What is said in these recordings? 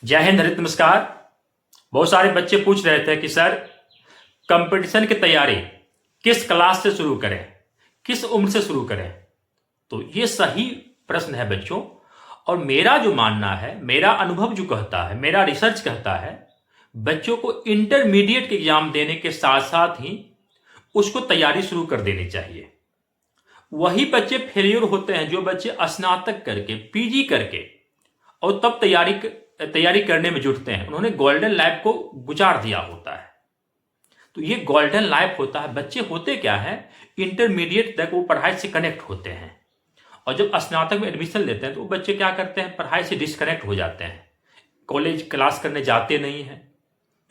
जय हिंद, हरित नमस्कार। बहुत सारे बच्चे पूछ रहे थे कि सर कंपटीशन की तैयारी किस क्लास से शुरू करें, किस उम्र से शुरू करें। तो ये सही प्रश्न है बच्चों। और मेरा जो मानना है, मेरा अनुभव जो कहता है, मेरा रिसर्च कहता है, बच्चों को इंटरमीडिएट के एग्जाम देने के साथ साथ ही उसको तैयारी शुरू कर देनी चाहिए। वही बच्चे फेलियर होते हैं जो बच्चे स्नातक करके, पीजी करके और तब तैयारी करने में जुटते हैं। उन्होंने गोल्डन लाइफ को गुजार दिया होता है। तो ये गोल्डन लाइफ होता है। बच्चे होते क्या है, इंटरमीडिएट तक वो पढ़ाई से कनेक्ट होते हैं और जब स्नातक में एडमिशन लेते हैं तो वो बच्चे क्या करते हैं, पढ़ाई से डिस्कनेक्ट हो जाते हैं, कॉलेज क्लास करने जाते नहीं हैं।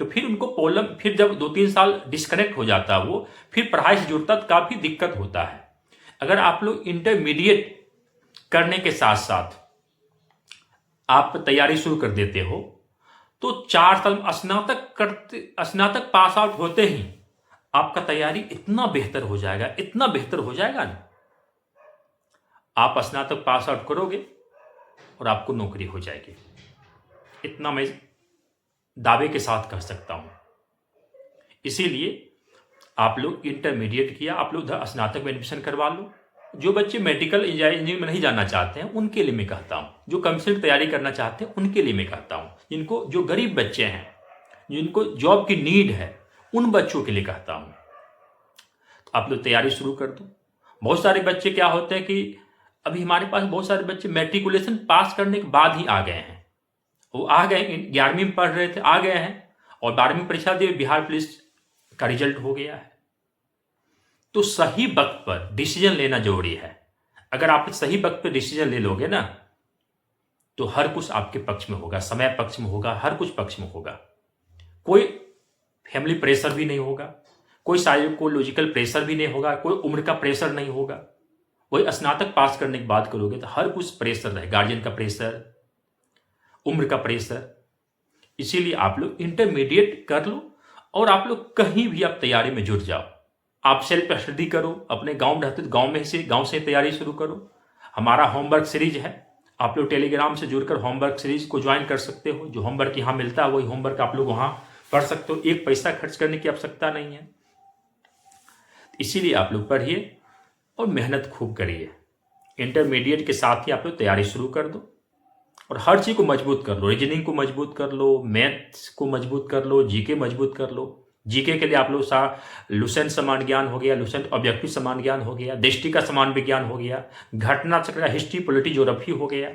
तो फिर उनको प्रॉब्लम, फिर जब 2-3 साल डिस्कनेक्ट हो जाता है वो, फिर पढ़ाई से जुड़ता तो काफ़ी दिक्कत होता है। अगर आप लोग इंटरमीडिएट करने के साथ साथ आप तैयारी शुरू कर देते हो तो 4 साल स्नातक पास आउट होते ही आपका तैयारी इतना बेहतर हो जाएगा, इतना बेहतर हो जाएगा ना। आप स्नातक पास आउट करोगे और आपको नौकरी हो जाएगी, इतना मैं दावे के साथ कह सकता हूं। इसीलिए आप लोग इंटरमीडिएट किया, आप लोग स्नातक में एडमिशन करवा लो। जो बच्चे मेडिकल इंजीनियरिंग में नहीं जाना चाहते हैं उनके लिए मैं कहता हूँ, जो कंपटीशन तैयारी करना चाहते हैं उनके लिए मैं कहता हूँ, जिनको, जो गरीब बच्चे हैं, जिनको जॉब की नीड है, उन बच्चों के लिए कहता हूँ तो आप लोग तैयारी शुरू कर दो। बहुत सारे बच्चे क्या होते हैं कि अभी हमारे पास बहुत सारे बच्चे मैट्रिकुलेशन पास करने के बाद ही आ गए हैं। वो आ गए, 11वीं में पढ़ रहे थे, आ गए हैं और 12वीं परीक्षा दी, बिहार पुलिस का रिजल्ट हो गया है। तो सही वक्त पर डिसीजन लेना जरूरी है। अगर आप सही वक्त पर डिसीजन ले लोगे ना तो हर कुछ आपके पक्ष में होगा, समय पक्ष में होगा, हर कुछ पक्ष में होगा। कोई फैमिली प्रेशर भी नहीं होगा, कोई साइकोलॉजिकल प्रेशर भी नहीं होगा, कोई उम्र का प्रेशर नहीं होगा। वही स्नातक पास करने की बात करोगे तो हर कुछ प्रेशर रहे, गार्जियन का प्रेशर, उम्र का प्रेशर। इसीलिए आप लोग इंटरमीडिएट कर लो और आप लोग कहीं भी आप तैयारी में जुट जाओ। आप सेल्फ स्टडी करो, अपने गांव में रहते तो गांव से तैयारी शुरू करो। हमारा होमवर्क सीरीज है, आप लोग टेलीग्राम से जुड़कर होमवर्क सीरीज को ज्वाइन कर सकते हो। जो होमवर्क यहाँ मिलता है वही होमवर्क आप लोग वहाँ पढ़ सकते हो, एक पैसा खर्च करने की आवश्यकता नहीं है। इसीलिए आप लोग पढ़िए और मेहनत खूब करिए। इंटरमीडिएट के साथ ही आप लोग तैयारी शुरू कर दो और हर चीज़ को मजबूत कर लो। रीजनिंग को मजबूत कर लो, मैथ्स को मजबूत कर लो, जीके मजबूत कर लो। जीके के लिए आप लोग लुसेंट समान ज्ञान हो गया, लुसेंट ऑब्जेक्टिव समान ज्ञान हो गया, दृष्टि का समान विज्ञान हो गया, घटना चक्र, हिस्ट्री, पॉलिटी, ज्योग्राफी हो गया।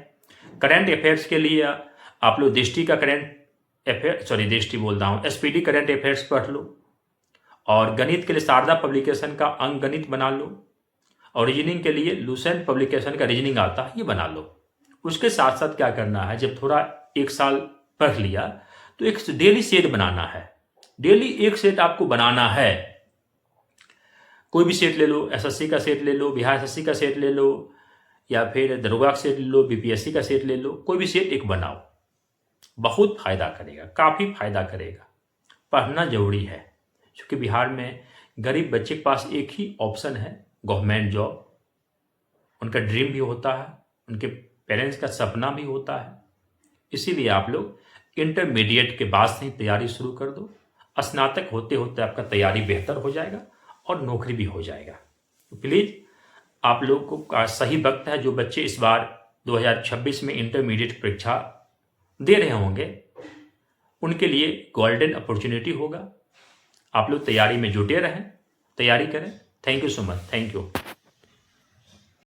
करंट अफेयर्स के लिए आप लोग दृष्टि का एसपीडी करंट अफेयर्स पढ़ लो। और गणित के लिए शारदा पब्लिकेशन का अंक गणित बना लो। और रीजनिंग के लिए लुसेंट पब्लिकेशन का रीजनिंग आता है, ये बना लो। उसके साथ साथ क्या करना है, जब थोड़ा 1 साल पढ़ लिया तो एक डेली सेट बनाना है। डेली एक सेट आपको बनाना है। कोई भी सेट ले लो, एसएससी का सेट ले लो, बिहार एसएससी का सेट ले लो, या फिर दरोगा का सेट ले लो, बीपीएससी का सेट ले लो। कोई भी सेट एक बनाओ, बहुत फायदा करेगा, काफ़ी फायदा करेगा। पढ़ना जरूरी है क्योंकि बिहार में गरीब बच्चे के पास एक ही ऑप्शन है, गवर्नमेंट जॉब। उनका ड्रीम भी होता है, उनके पेरेंट्स का सपना भी होता है। इसीलिए आप लोग इंटरमीडिएट के बाद से ही तैयारी शुरू कर दो। स्नातक होते होते आपका तैयारी बेहतर हो जाएगा और नौकरी भी हो जाएगा। तो प्लीज़ आप लोगों का सही वक्त है। जो बच्चे इस बार 2026 में इंटरमीडिएट परीक्षा दे रहे होंगे उनके लिए गोल्डन अपॉर्चुनिटी होगा। आप लोग तैयारी में जुटे रहें, तैयारी करें। Thank you so much, thank you.